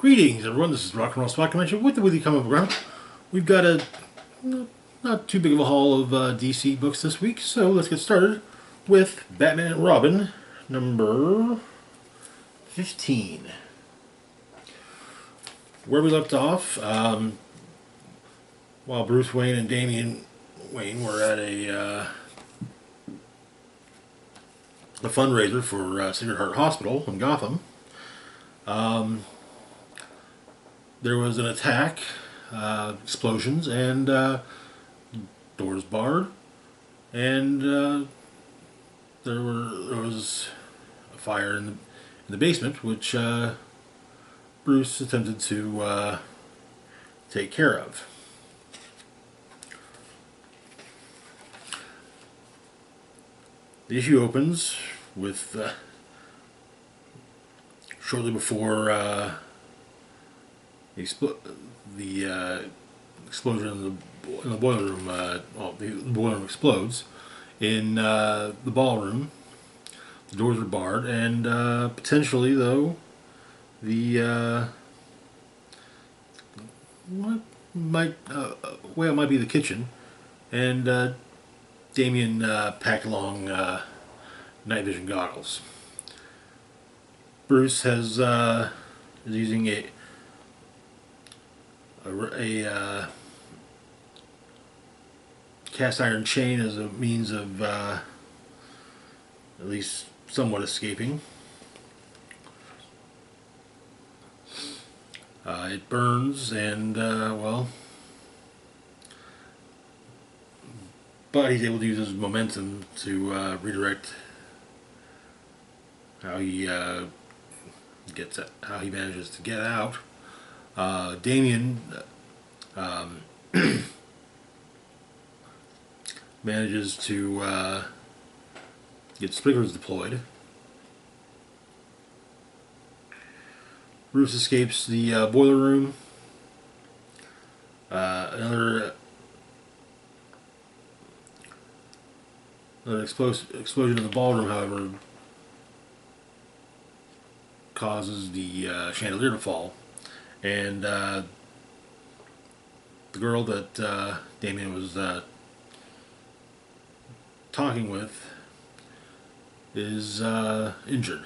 Greetings, everyone. This is Rock and Roll Spot Convention with the Weekly Comic Book Round. We've got a not too big of a haul of DC books this week, so let's get started with Batman and Robin, number 15. Where we left off, while Bruce Wayne and Damian Wayne were at a fundraiser for Sacred Heart Hospital in Gotham. There was an attack, explosions, and doors barred, and there was a fire in the basement, which Bruce attempted to take care of. The issue opens with shortly before the explosion in the boiler room. The boiler room explodes in the ballroom. The doors are barred, and potentially, though, the what might well, it might be the kitchen. And Damian packed along night vision goggles. Bruce is using a cast iron chain as a means of at least somewhat escaping. It burns, and well, but he's able to use his momentum to redirect how he manages to get out. Damian manages to get sprinklers deployed. Bruce escapes the boiler room. Another explosion in the ballroom, however, causes the chandelier to fall. And the girl that Damian was talking with is injured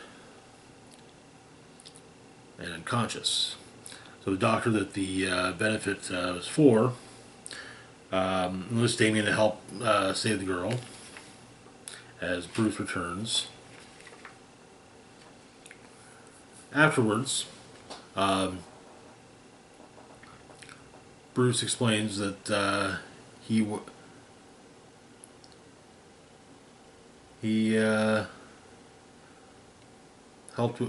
and unconscious. So the doctor that the benefit was for enlists Damian to help save the girl as Bruce returns. Afterwards, Bruce explains that he helped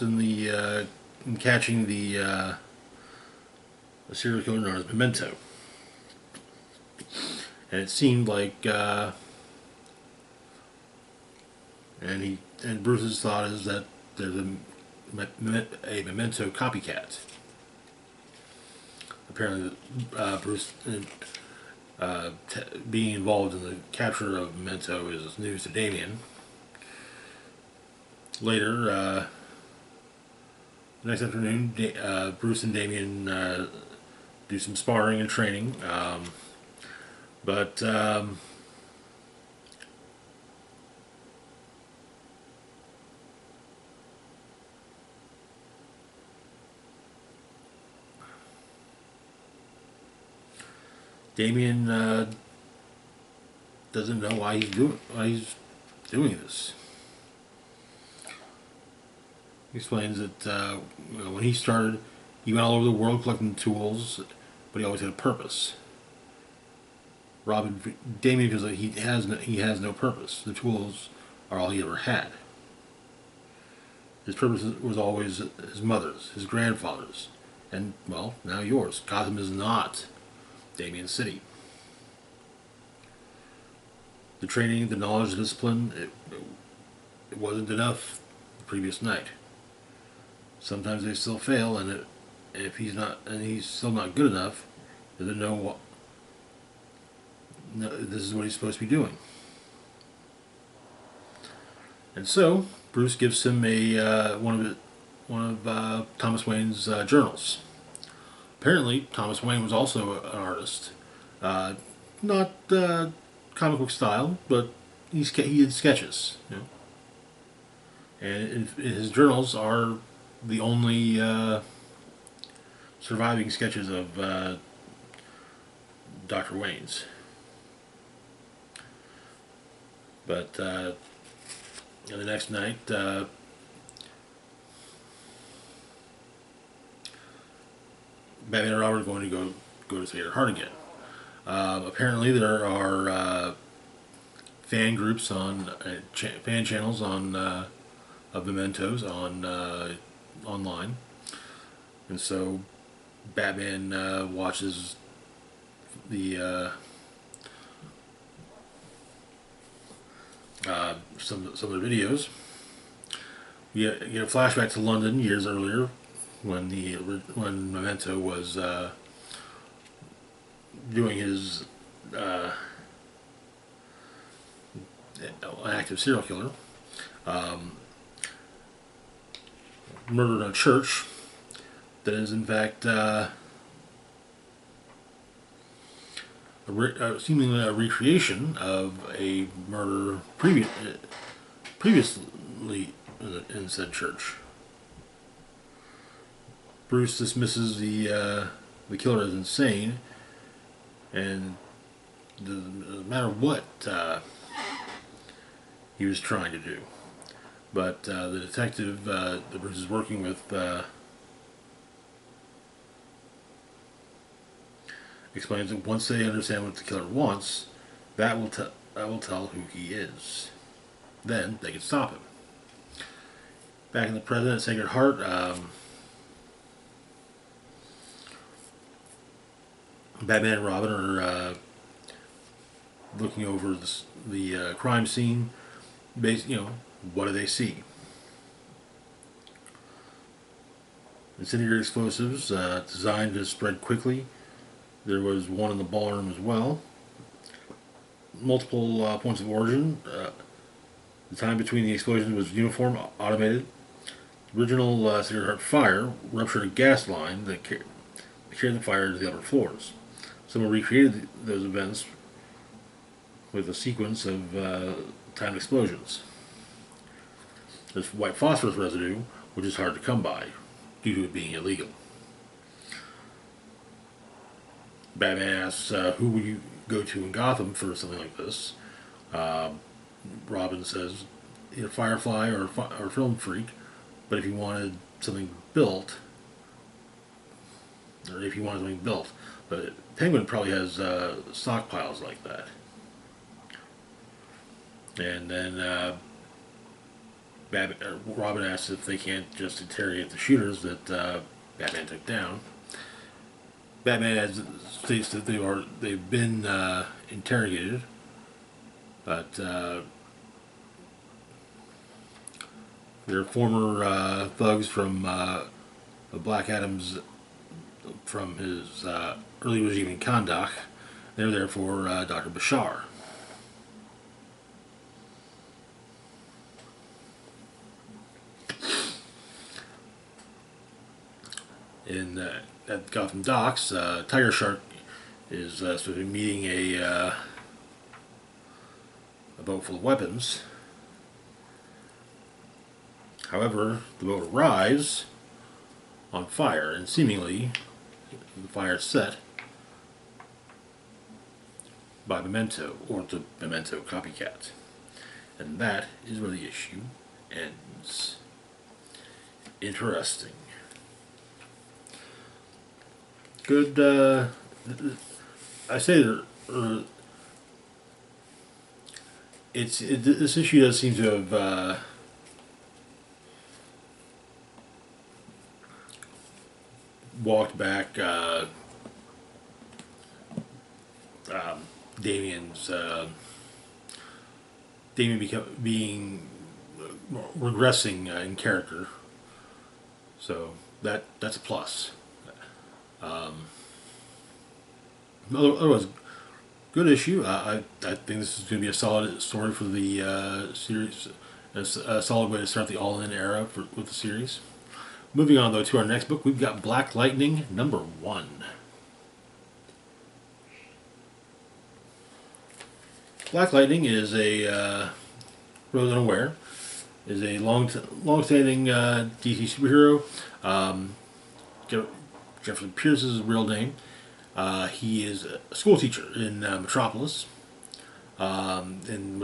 in catching the serial killer known as Memento, and it seemed like and Bruce's thought is that there's a Memento copycat. Apparently, Bruce being involved in the capture of Memento is news to Damian. Later, next afternoon, Bruce and Damian do some sparring and training, but Damian doesn't know why he's doing this. He explains that when he started, he went all over the world collecting tools, but he always had a purpose. Damian feels like he has no purpose. The tools are all he ever had. His purpose was always his mother's, his grandfather's, and, well, now yours. Gotham is not Damian City. The training, the knowledge, the discipline, it wasn't enough the previous night. Sometimes they still fail, and if he's still not good enough, they don't know what. No, this is what he's supposed to be doing. And so Bruce gives him Thomas Wayne's journals. Apparently, Thomas Wayne was also an artist, uh, not comic book style, but he did sketches. You know? And his journals are the only surviving sketches of Dr. Wayne's. But the next night, Batman and Robin are going to go to Sacred Heart again. Apparently, there are fan groups on fan channels on of Mementos on online, and so Batman watches the some of the videos. We get a flashback to London years earlier when Memento was doing his an active serial killer, murdered in a church that is in fact seemingly a recreation of a murder previously in said church. Bruce dismisses the killer as insane, and no matter what he was trying to do. But the detective that Bruce is working with explains that once they understand what the killer wants, that will tell who he is. Then they can stop him. Back in the present at Sacred Heart, Batman and Robin are looking over the crime scene. What do they see? Incendiary explosives designed to spread quickly. There was one in the ballroom as well. Multiple points of origin. The time between the explosions was uniform, automated. The original Sacred Heart fire ruptured a gas line that carried the fire to the upper floors. Someone recreated those events with a sequence of timed explosions. There's white phosphorus residue, which is hard to come by due to it being illegal. Batman asks, who would you go to in Gotham for something like this? Robin says, either Firefly or Film Freak, but if you wanted something built, but Penguin probably has stockpiles like that. And then Robin asks if they can't just interrogate the shooters that Batman took down. Batman states that they've been interrogated, but they're former thugs from Black Adam's from his early regime in Kahndaq. They're there for Dr. Bashar. At Gotham Docks, Tiger Shark is supposed to be meeting a boat full of weapons. However, the boat arrives on fire, and seemingly the fire is set by Memento, or the Memento copycat. And that is where the issue ends. Interesting. Good, I say that this issue does seem to have walked back Damian being regressing in character, so that's a plus. Otherwise, good issue. I think this is going to be a solid story for the series. A solid way to start the All-In era with the series. Moving on, though, to our next book, we've got Black Lightning #1. Black Lightning is a, for those unaware, is a long-standing DC superhero. Jefferson Pierce is his real name. He is a school teacher in Metropolis, in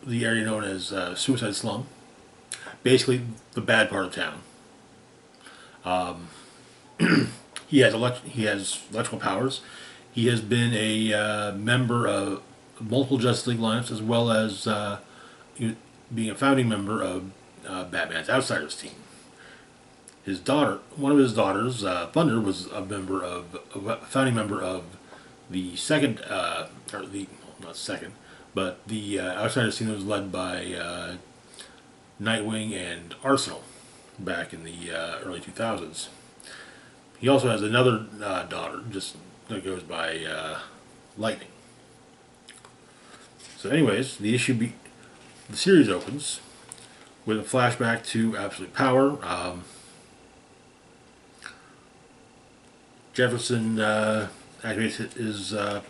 the area known as Suicide Slum, basically the bad part of town. He has electrical powers. He has been a member of multiple Justice League lineups, as well as being a founding member of Batman's Outsiders team. One of his daughters, Thunder, was a founding member of the second, or the not second, but the Outsiders team that was led by Nightwing and Arsenal back in the early 2000s. He also has another daughter, just that goes by Lightning. So, anyways, the series opens with a flashback to Absolute Power. Jefferson activates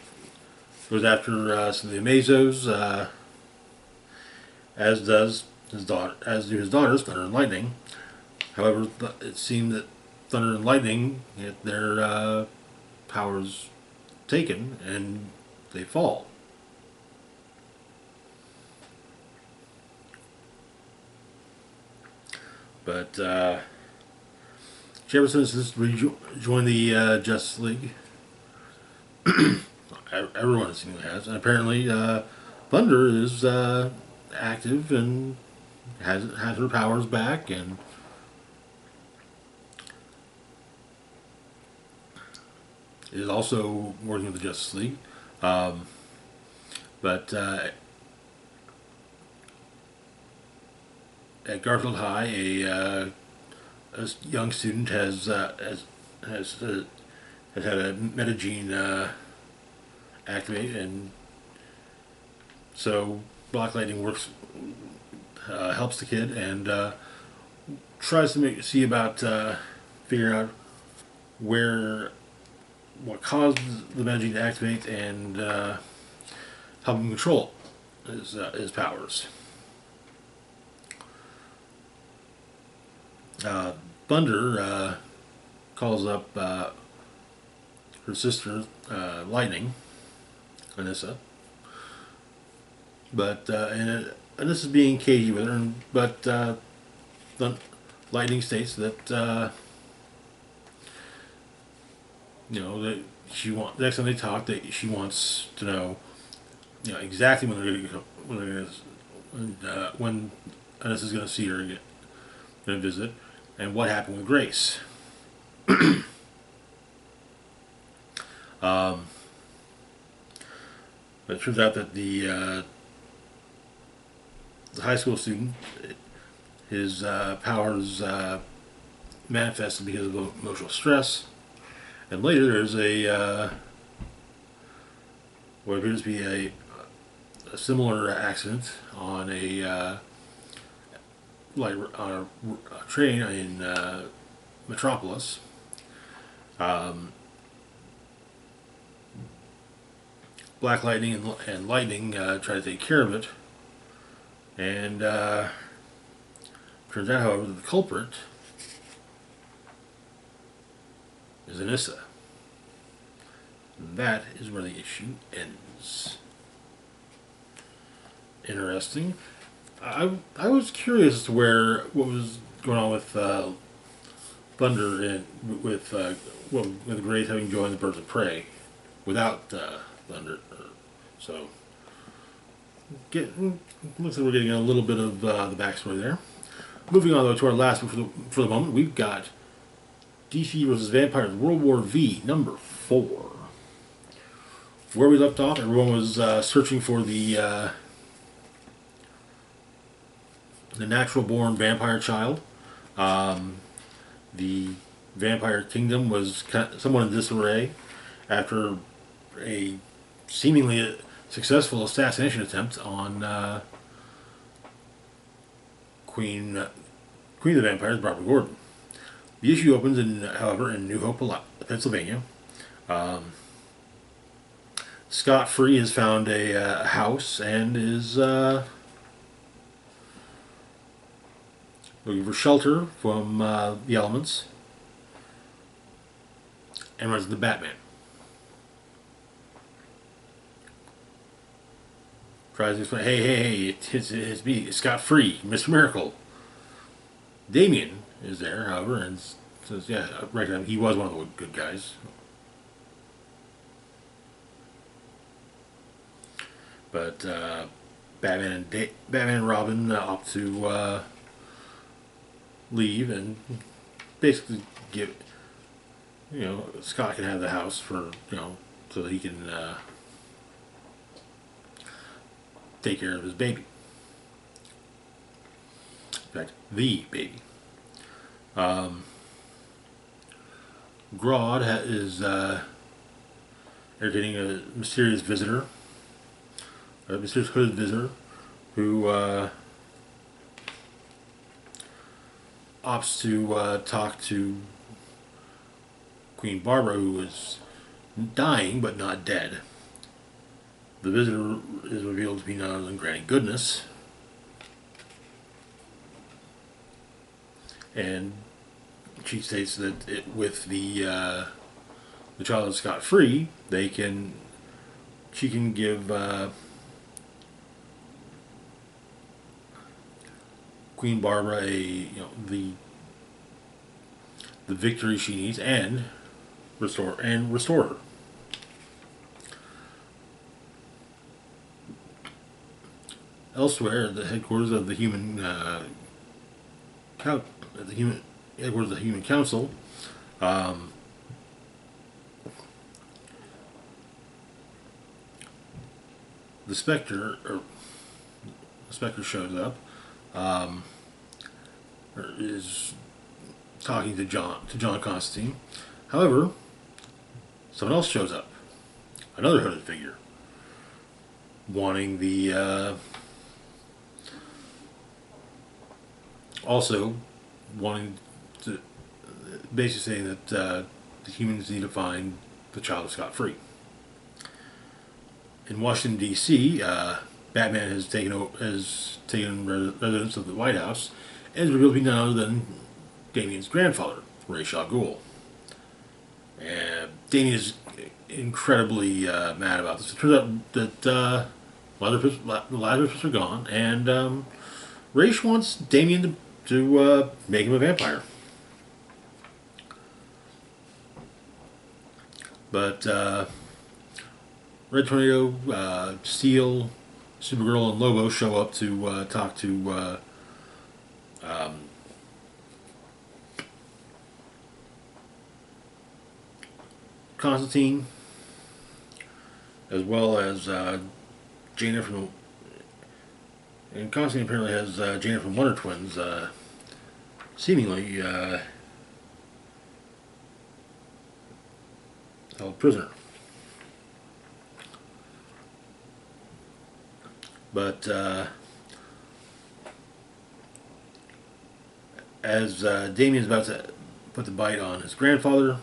goes after some of the Amazos, as do his daughters, Thunder and Lightning. However, it seemed that Thunder and Lightning get their powers taken and they fall. But Jefferson has just joined the Justice League. Everyone seemingly has, and apparently Thunder is active and has her powers back, and is also working with the Justice League. But at Garfield High, a young student has had a metagene activate, and so Black Lightning helps the kid and tries to see about figuring out what caused the metagene to activate, and help him control his powers. Thunder calls up her sister, Lightning, Anissa, but Anissa's being cagey with her, but Lightning states that that next time they talk, that she wants to know, exactly when when Anissa's going to see her again, going to visit, and what happened with Grace. But it turns out that the high school student, his powers manifested because of emotional stress, and later there's what appears to be a similar accident on a train in Metropolis. Black Lightning and Lightning try to take care of it, and turns out, however, that the culprit is Anissa. And that is where the issue ends. Interesting. I was curious as to what was going on with Thunder and with Grace having joined the Birds of Prey without Thunder. So looks like we're getting a little bit of the backstory there. Moving on, though, to our last book for the moment, we've got DC vs. Vampires World War V #4. Where we left off, everyone was searching for the natural-born vampire child. The vampire kingdom was somewhat in disarray after a seemingly successful assassination attempt on Queen of the Vampires, Barbara Gordon. The issue opens, however, in New Hope, Pennsylvania. Um, Scott Free has found a house and is looking for shelter from the elements, and runs into Batman. Tries to explain, hey, it's me, Scott Free, Mr. Miracle. Damian is there, however, and says, yeah, right, he was one of the good guys. But Batman and Robin opt to leave and basically give, Scott can have the house for, so that he can take care of his baby. In fact, the baby. Grodd is entertaining a mysterious visitor, a mysterious hooded visitor, who opts to talk to Queen Barbara, who is dying but not dead. The visitor is revealed to be none other than Granny Goodness, and she states that with the child Scott Free, she can give Queen Barbara the victory she needs and restore her. Elsewhere, at the headquarters of the Human headquarters of the Human Council, the Spectre shows up. Is talking to John Constantine. However, someone else shows up. Another hooded figure. Wanting also wanting to basically saying that the humans need to find the child of Scott Free. In Washington D.C., Batman has taken residence of the White House and is revealed to be none other than Damian's grandfather, Ra's al Ghul. And Damian is incredibly mad about this. It turns out that the Lazarus are gone, and Ra's wants Damian to make him a vampire. But Red Tornado, Steel, Supergirl, and Lobo show up to talk to Constantine, as well as Jaina from. And Constantine apparently has Jaina from Wonder Twins, seemingly held prisoner. But as Damian's about to put the bite on his grandfather,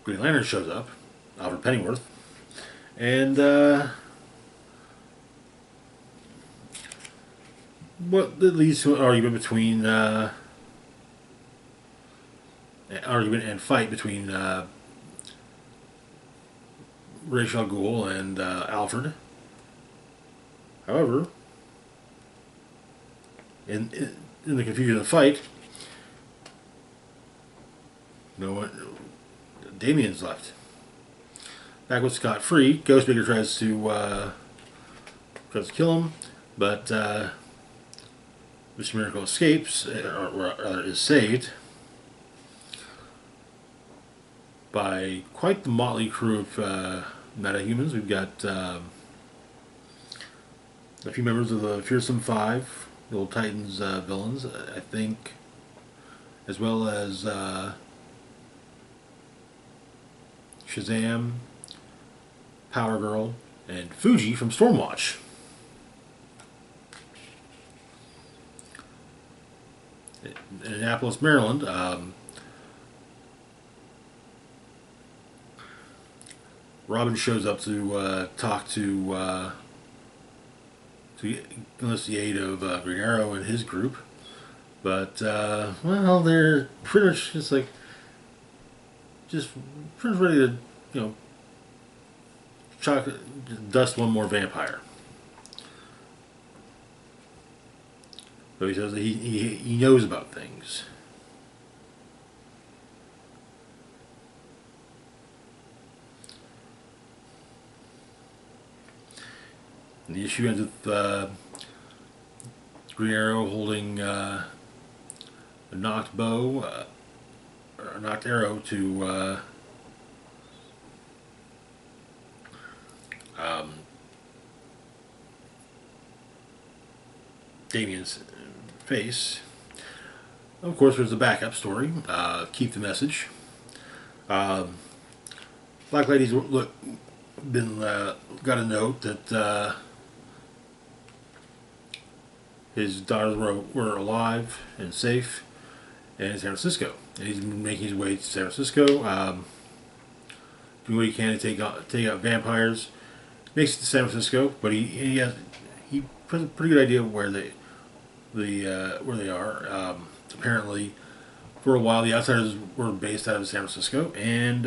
Green Lantern shows up, Alfred Pennyworth, and what leads to an argument between fight between Ra's al Ghul and Alfred. However, in the confusion of the fight, no one. Damian's left. Back with Scott Free, Ghostmaker tries to kill him, but Mr. Miracle escapes, or is saved by quite the motley crew of metahumans. We've got a few members of the Fearsome Five, the old Titans villains, I think, as well as Shazam, Power Girl, and Fuji from Stormwatch. in Annapolis, Maryland. Robin shows up to talk to enlist the aid of Green Arrow and his group, but well, they're pretty much just pretty much ready to, you know, dust one more vampire. So he says that he knows about things. And the issue ends with Green Arrow holding a knocked bow, or a knocked arrow to Damien's face. Of course, there's a backup story. Keep the message. Black Lady's been got a note that his daughters were alive and safe in San Francisco, and he's been making his way to San Francisco, doing what he can to take out vampires. Makes it to San Francisco, but he has a pretty good idea of where they are. Apparently, for a while, the Outsiders were based out of San Francisco, and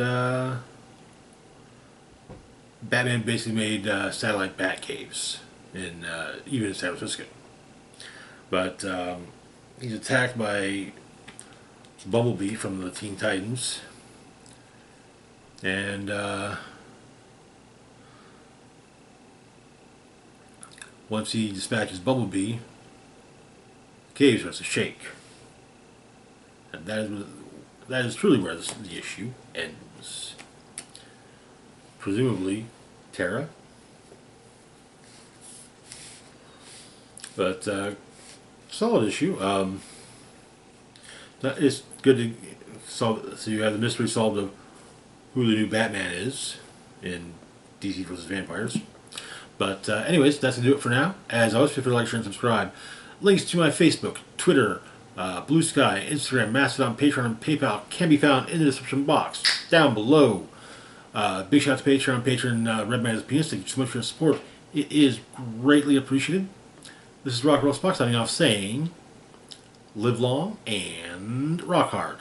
Batman basically made satellite bat caves even in San Francisco. But he's attacked by Bumblebee from the Teen Titans, and once he dispatches Bumblebee, the cave starts to shake. And that is truly where the issue ends. Presumably, Tara. But solid issue. It's good to solve. So you have the mystery solved of who the new Batman is in DC vs. Vampires. But anyways, that's going to do it for now. As always, feel free to like, share, and subscribe. Links to my Facebook, Twitter, Blue Sky, Instagram, Mastodon, Patreon, and PayPal can be found in the description box down below. Big shout out to Patreon, patron Redman is Penis. Thank you so much for your support. It is greatly appreciated. This is Rock Roll Spock signing off saying, live long and rock hard.